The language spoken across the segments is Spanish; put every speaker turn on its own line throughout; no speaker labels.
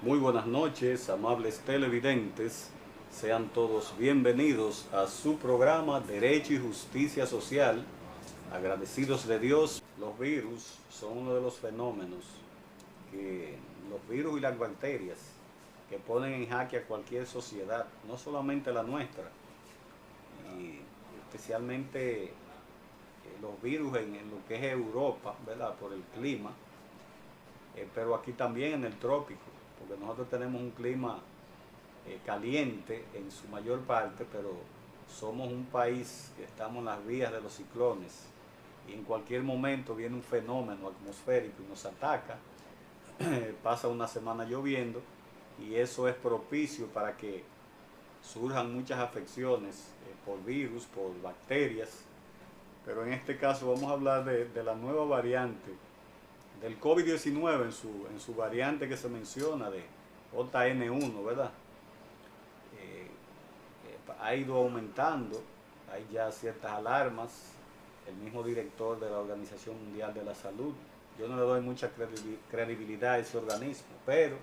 Muy buenas noches, amables televidentes. Sean todos bienvenidos a su programa Derecho y Justicia Social. Agradecidos de Dios, los virus son uno de los fenómenos que los virus y las bacterias que ponen en jaque a cualquier sociedad, no solamente la nuestra, y especialmente los virus en lo que es Europa, ¿verdad? Por el clima, pero aquí también en el trópico, porque nosotros tenemos un clima caliente en su mayor parte, pero somos un país que estamos en las vías de los ciclones y en cualquier momento viene un fenómeno atmosférico y nos ataca, pasa una semana lloviendo y eso es propicio para que surjan muchas afecciones por virus, por bacterias, pero en este caso vamos a hablar de la nueva variante del COVID-19 en su variante que se menciona de JN1, ¿verdad? Ha ido aumentando, hay ya ciertas alarmas, el mismo director de la Organización Mundial de la Salud, yo no le doy mucha credibilidad a ese organismo, pero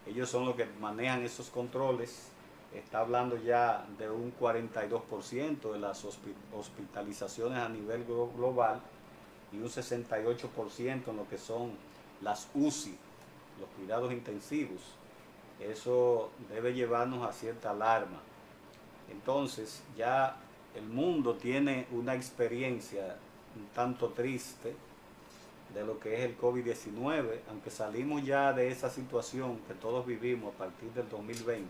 ellos son los que manejan esos controles, está hablando ya de un 42% de las hospitalizaciones a nivel global y un 68% en lo que son las UCI, los cuidados intensivos. Eso debe llevarnos a cierta alarma. Entonces ya el mundo tiene una experiencia un tanto triste de lo que es el COVID-19, aunque salimos ya de esa situación que todos vivimos a partir del 2020,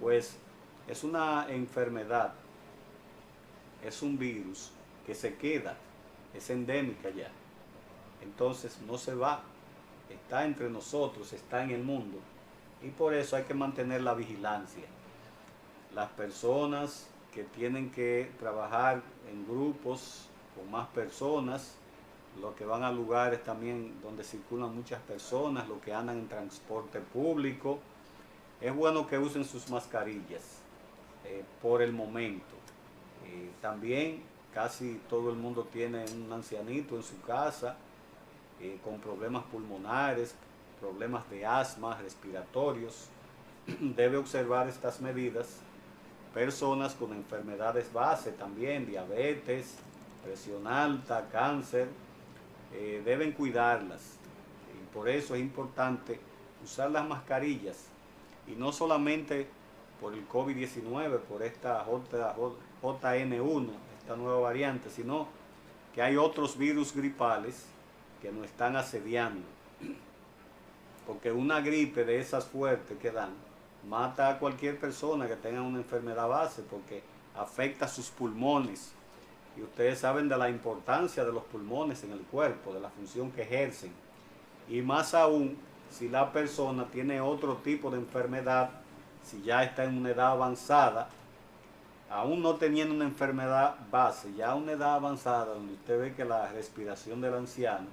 pues es una enfermedad, es un virus que se queda, es endémica ya. Entonces no se va, está entre nosotros, está en el mundo y por eso hay que mantener la vigilancia. Las personas que tienen que trabajar en grupos con más personas, los que van a lugares también donde circulan muchas personas, los que andan en transporte público, es bueno que usen sus mascarillas por el momento. También casi todo el mundo tiene un ancianito en su casa con problemas pulmonares, problemas de asma, respiratorios. Debe observar estas medidas. Personas con enfermedades base también, diabetes, presión alta, cáncer, deben cuidarlas. Y por eso es importante usar las mascarillas. Y no solamente por el COVID-19, por esta JN1, esta nueva variante, sino que hay otros virus gripales que nos están asediando. Porque una gripe de esas fuertes que dan, mata a cualquier persona que tenga una enfermedad base porque afecta sus pulmones. Y ustedes saben de la importancia de los pulmones en el cuerpo, de la función que ejercen. Y más aún si la persona tiene otro tipo de enfermedad, si ya está en una edad avanzada, aún no teniendo una enfermedad base, ya a una edad avanzada donde usted ve que la respiración del anciano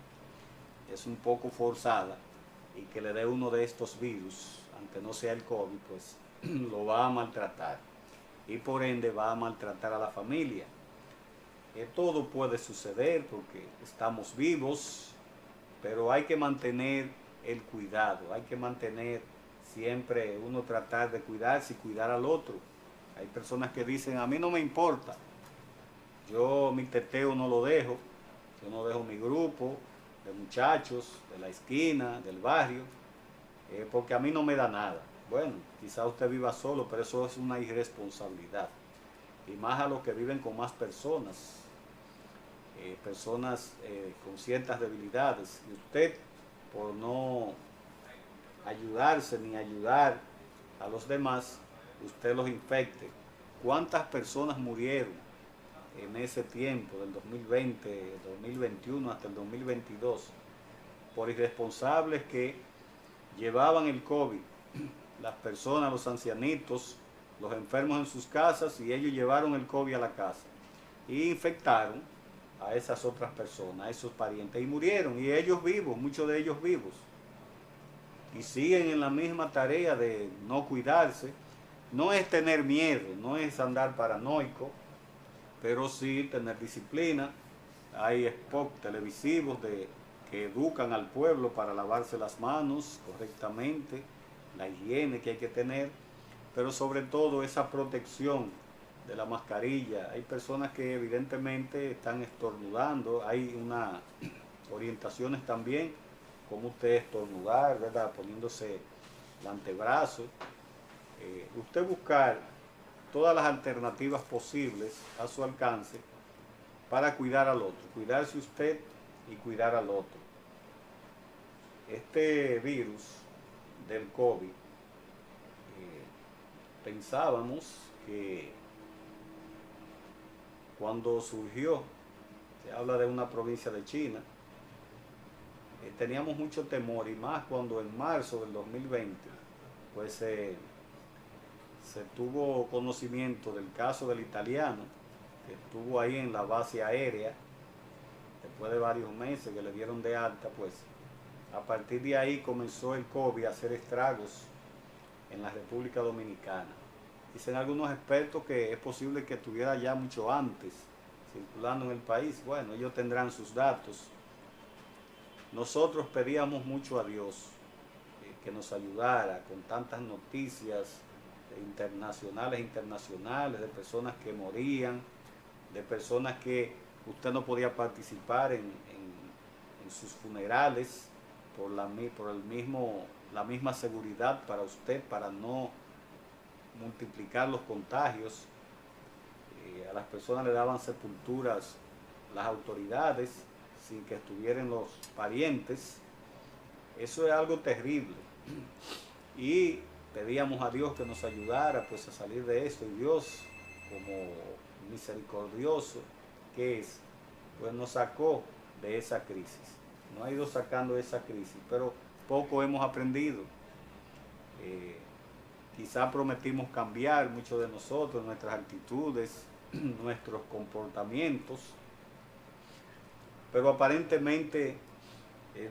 es un poco forzada y que le dé uno de estos virus, aunque no sea el COVID, pues lo va a maltratar y por ende va a maltratar a la familia. Todo puede suceder porque estamos vivos, pero hay que mantener el cuidado, hay que mantener siempre uno tratar de cuidarse y cuidar al otro. Hay personas que dicen, a mí no me importa, yo mi teteo no lo dejo, yo no dejo mi grupo de muchachos de la esquina, del barrio, porque a mí no me da nada. Bueno, quizá usted viva solo, pero eso es una irresponsabilidad. Y más a los que viven con más personas, personas con ciertas debilidades. Y usted, por no ayudarse ni ayudar a los demás, usted los infecte. ¿Cuántas personas murieron en ese tiempo, del 2020, 2021 hasta el 2022, por irresponsables que llevaban el COVID? Las personas, los ancianitos, los enfermos en sus casas, y ellos llevaron el COVID a la casa y infectaron a esas otras personas, a esos parientes, y murieron, y ellos vivos, muchos de ellos vivos, y siguen en la misma tarea de no cuidarse. No es tener miedo, no es andar paranoico, pero sí tener disciplina. Hay spots televisivos que educan al pueblo para lavarse las manos correctamente, la higiene que hay que tener, pero sobre todo esa protección de la mascarilla. Hay personas que evidentemente están estornudando, hay unas orientaciones también, como usted estornudar, ¿verdad? Poniéndose el antebrazo. Usted buscar todas las alternativas posibles a su alcance para cuidar al otro, cuidarse usted y cuidar al otro. Este virus del COVID, pensábamos que cuando surgió, se habla de una provincia de China, teníamos mucho temor, y más cuando en marzo del 2020 pues se tuvo conocimiento del caso del italiano que estuvo ahí en la base aérea después de varios meses que le dieron de alta. Pues a partir de ahí comenzó el COVID a hacer estragos en la República Dominicana. Dicen algunos expertos que es posible que estuviera ya mucho antes circulando en el país. Bueno, ellos tendrán sus datos. Nosotros pedíamos mucho a Dios que nos ayudara con tantas noticias internacionales, de personas que morían, de personas que usted no podía participar en sus funerales por la misma seguridad para usted, para no multiplicar los contagios. A las personas le daban sepulturas las autoridades sin que estuvieran los parientes. Eso es algo terrible. Y pedíamos a Dios que nos ayudara pues a salir de esto, y Dios, como misericordioso que es, pues nos sacó de esa crisis. Nos ha ido sacando de esa crisis, pero poco hemos aprendido. Quizá prometimos cambiar mucho de nosotros, nuestras actitudes, nuestros comportamientos, pero aparentemente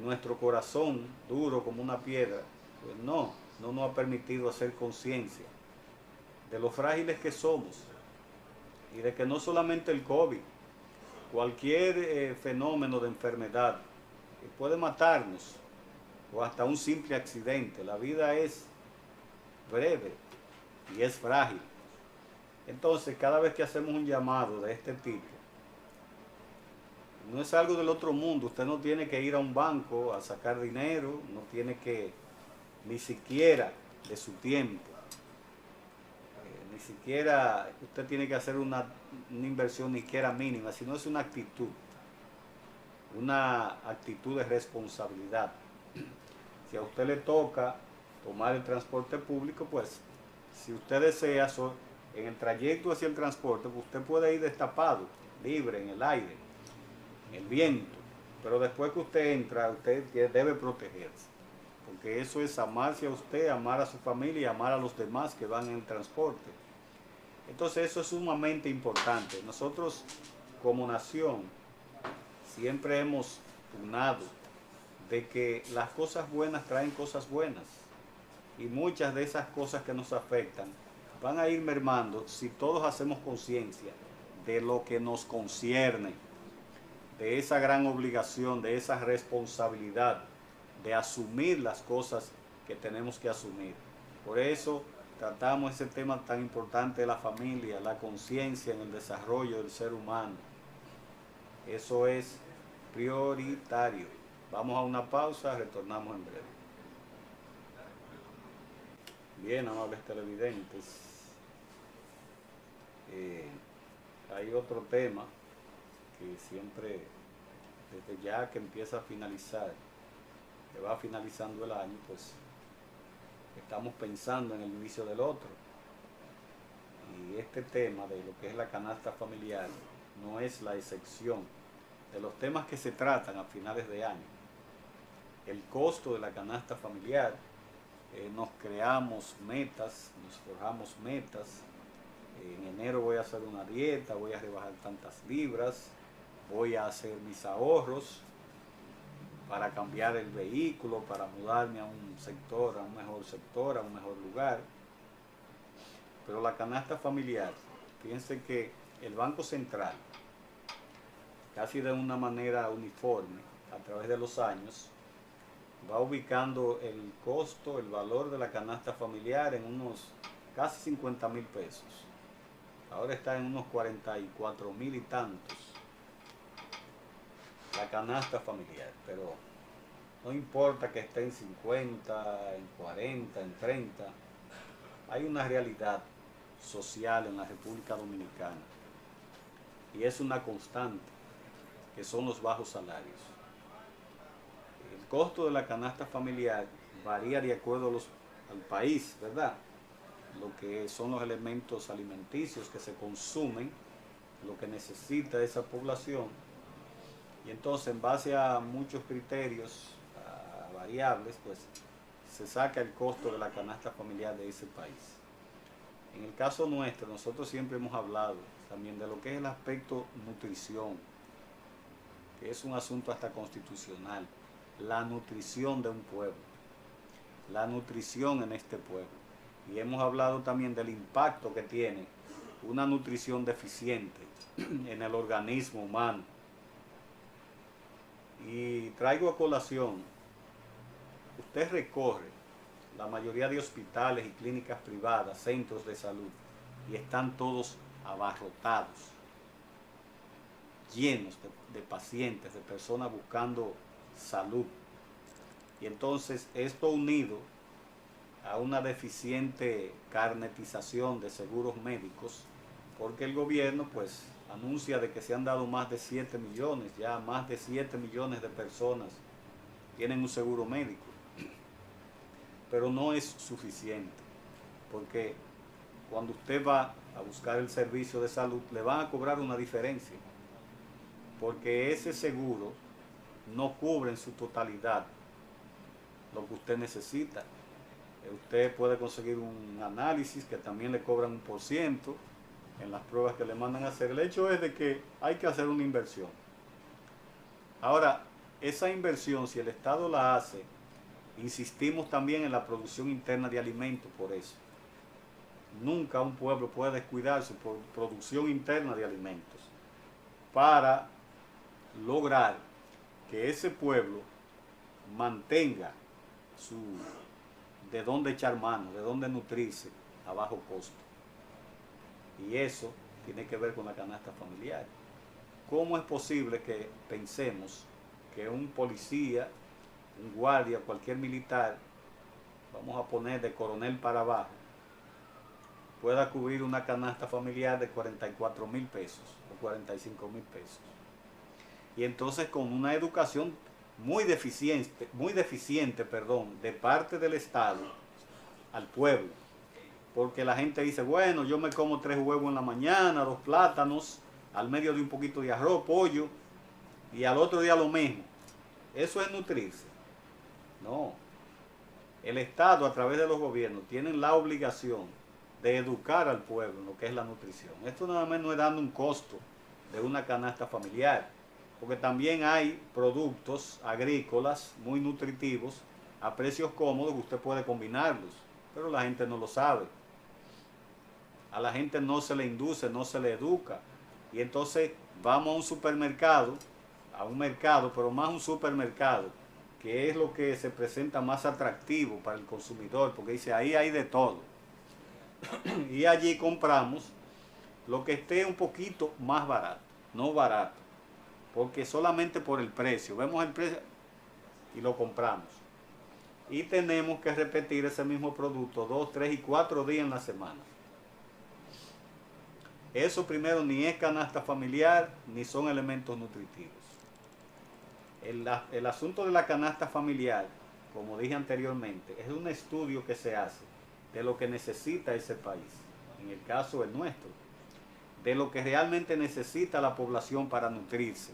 nuestro corazón, duro como una piedra, pues no nos ha permitido hacer conciencia de lo frágiles que somos, y de que no solamente el COVID, cualquier fenómeno de enfermedad puede matarnos, o hasta un simple accidente. La vida es breve y es frágil. Entonces, cada vez que hacemos un llamado de este tipo, no es algo del otro mundo. Usted no tiene que ir a un banco a sacar dinero, no tiene que ni siquiera de su tiempo, ni siquiera usted tiene que hacer una inversión ni siquiera mínima, sino es una actitud de responsabilidad. Si a usted le toca tomar el transporte público, pues si usted desea, en el trayecto hacia el transporte, pues usted puede ir destapado, libre, en el aire, en el viento, pero después que usted entra, usted debe protegerse, porque eso es amarse a usted, amar a su familia y amar a los demás que van en el transporte. Entonces eso es sumamente importante. Nosotros como nación siempre hemos pugnado de que las cosas buenas traen cosas buenas, y muchas de esas cosas que nos afectan van a ir mermando si todos hacemos conciencia de lo que nos concierne, de esa gran obligación, de esa responsabilidad de asumir las cosas que tenemos que asumir. Por eso tratamos ese tema tan importante de la familia, la conciencia en el desarrollo del ser humano. Eso es prioritario. Vamos a una pausa, retornamos en breve. Bien, amables televidentes, hay otro tema que siempre, desde ya que empieza a finalizar, que va finalizando el año, pues estamos pensando en el inicio del otro. Y este tema de lo que es la canasta familiar no es la excepción de los temas que se tratan a finales de año. El costo de la canasta familiar, nos creamos metas, nos forjamos metas. En enero voy a hacer una dieta, voy a rebajar tantas libras, voy a hacer mis ahorros para cambiar el vehículo, para mudarme a un sector, a un mejor sector, a un mejor lugar. Pero la canasta familiar, fíjense que el Banco Central, casi de una manera uniforme, a través de los años, va ubicando el costo, el valor de la canasta familiar en unos casi 50.000 pesos. Ahora está en unos 44.000 y tantos la canasta familiar, pero no importa que esté en 50, en 40, en 30, hay una realidad social en la República Dominicana y es una constante, que son los bajos salarios. El costo de la canasta familiar varía de acuerdo al país, ¿verdad? Lo que son los elementos alimenticios que se consumen, lo que necesita esa población, y entonces en base a muchos criterios, a variables, pues se saca el costo de la canasta familiar de ese país. En el caso nuestro, nosotros siempre hemos hablado también de lo que es el aspecto nutrición, que es un asunto hasta constitucional, la nutrición de un pueblo, la nutrición en este pueblo. Y hemos hablado también del impacto que tiene una nutrición deficiente en el organismo humano. Y traigo a colación, usted recorre la mayoría de hospitales y clínicas privadas, centros de salud, y están todos abarrotados, llenos de pacientes, de personas buscando salud. Y entonces esto unido a una deficiente carnetización de seguros médicos, porque el gobierno pues anuncia de que se han dado más de 7 millones, ya más de 7 millones de personas tienen un seguro médico, pero no es suficiente, porque cuando usted va a buscar el servicio de salud le van a cobrar una diferencia, porque ese seguro no cubre en su totalidad lo que usted necesita. Usted puede conseguir un análisis que también le cobran 1% en las pruebas que le mandan a hacer. El hecho es de que hay que hacer una inversión. Ahora, esa inversión, si el Estado la hace, insistimos también en la producción interna de alimentos por eso. Nunca un pueblo puede descuidar su producción interna de alimentos para lograr que ese pueblo mantenga de dónde echar mano, de dónde nutrirse a bajo costo. Y eso tiene que ver con la canasta familiar. ¿Cómo es posible que pensemos que un policía, un guardia, cualquier militar, vamos a poner de coronel para abajo, pueda cubrir una canasta familiar de 44.000 pesos o 45.000 pesos? Y entonces con una educación muy deficiente, de parte del Estado al pueblo, porque la gente dice, bueno, yo me como 3 huevos en la mañana, 2 plátanos, al medio de un poquito de arroz, pollo, y al otro día lo mismo. ¿Eso es nutrirse? No. El Estado, a través de los gobiernos, tienen la obligación de educar al pueblo en lo que es la nutrición. Esto nada más no es dando un costo de una canasta familiar, porque también hay productos agrícolas muy nutritivos a precios cómodos que usted puede combinarlos, pero la gente no lo sabe. A la gente no se le induce, no se le educa. Y entonces vamos a un supermercado, a un mercado, pero más un supermercado, que es lo que se presenta más atractivo para el consumidor, porque dice, ahí hay de todo. Y allí compramos lo que esté un poquito más barato, no barato, porque solamente por el precio, vemos el precio y lo compramos. Y tenemos que repetir ese mismo producto 2, 3 y 4 días en la semana. Eso primero ni es canasta familiar, ni son elementos nutritivos. El asunto de la canasta familiar, como dije anteriormente, es un estudio que se hace de lo que necesita ese país, en el caso del nuestro, de lo que realmente necesita la población para nutrirse.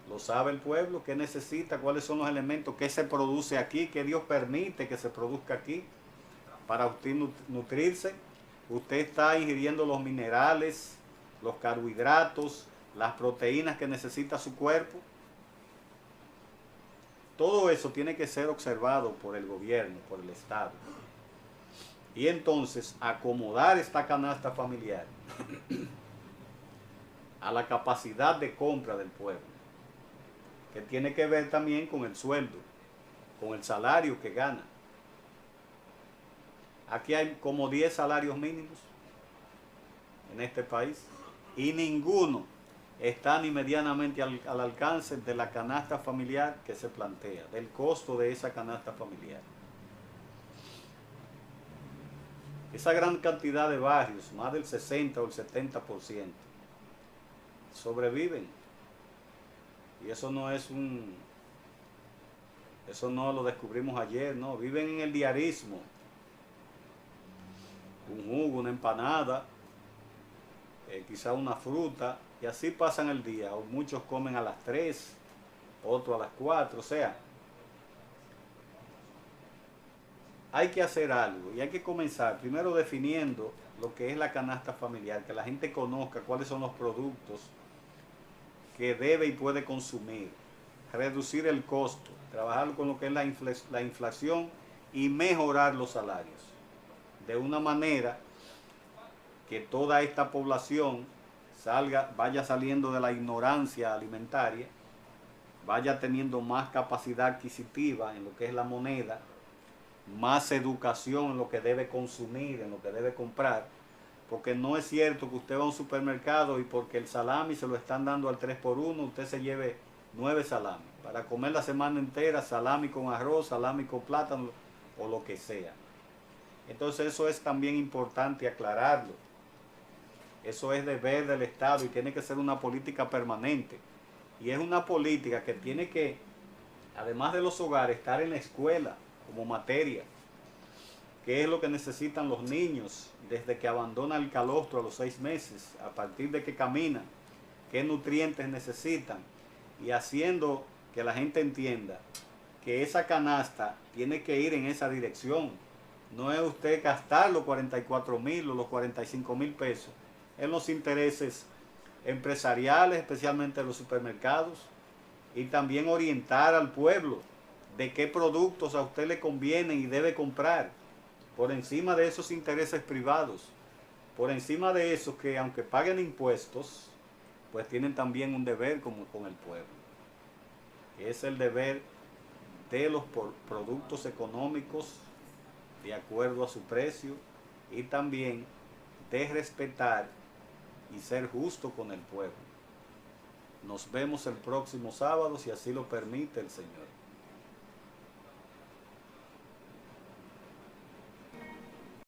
Lo sabe el pueblo, qué necesita, cuáles son los elementos, qué se produce aquí, qué Dios permite que se produzca aquí para usted nutrirse. Usted está ingiriendo los minerales, los carbohidratos, las proteínas que necesita su cuerpo. Todo eso tiene que ser observado por el gobierno, por el Estado. Y entonces acomodar esta canasta familiar a la capacidad de compra del pueblo. que tiene que ver también con el sueldo, con el salario que gana. Aquí hay como 10 salarios mínimos en este país y ninguno está ni medianamente al alcance de la canasta familiar que se plantea, del costo de esa canasta familiar. Esa gran cantidad de barrios, más del 60 o el 70%, sobreviven. Y eso no lo descubrimos ayer, no, viven en el diarismo. Un jugo, una empanada, quizá una fruta, y así pasan el día. O muchos comen a las 3, otros a las 4, o sea, hay que hacer algo y hay que comenzar primero definiendo lo que es la canasta familiar, que la gente conozca cuáles son los productos que debe y puede consumir, reducir el costo, trabajar con lo que es la inflación y mejorar los salarios, de una manera que toda esta población vaya saliendo de la ignorancia alimentaria, vaya teniendo más capacidad adquisitiva en lo que es la moneda, más educación en lo que debe consumir, en lo que debe comprar, porque no es cierto que usted va a un supermercado y porque el salami se lo están dando al 3x1, usted se lleve 9 salamis. Para comer la semana entera, salami con arroz, salami con plátano o lo que sea. Entonces eso es también importante aclararlo. Eso es deber del Estado y tiene que ser una política permanente. Y es una política que tiene que, además de los hogares, estar en la escuela como materia. ¿Qué es lo que necesitan los niños desde que abandonan el calostro a los 6 meses, a partir de que caminan? ¿Qué nutrientes necesitan? Y haciendo que la gente entienda que esa canasta tiene que ir en esa dirección. No es usted gastar los 44,000 o los 45,000 pesos en los intereses empresariales, especialmente en los supermercados, y también orientar al pueblo de qué productos a usted le convienen y debe comprar, por encima de esos intereses privados, por encima de esos que aunque paguen impuestos, pues tienen también un deber como con el pueblo, que es el deber de los productos económicos de acuerdo a su precio y también de respetar y ser justo con el pueblo. Nos vemos el próximo sábado, si así lo permite el Señor.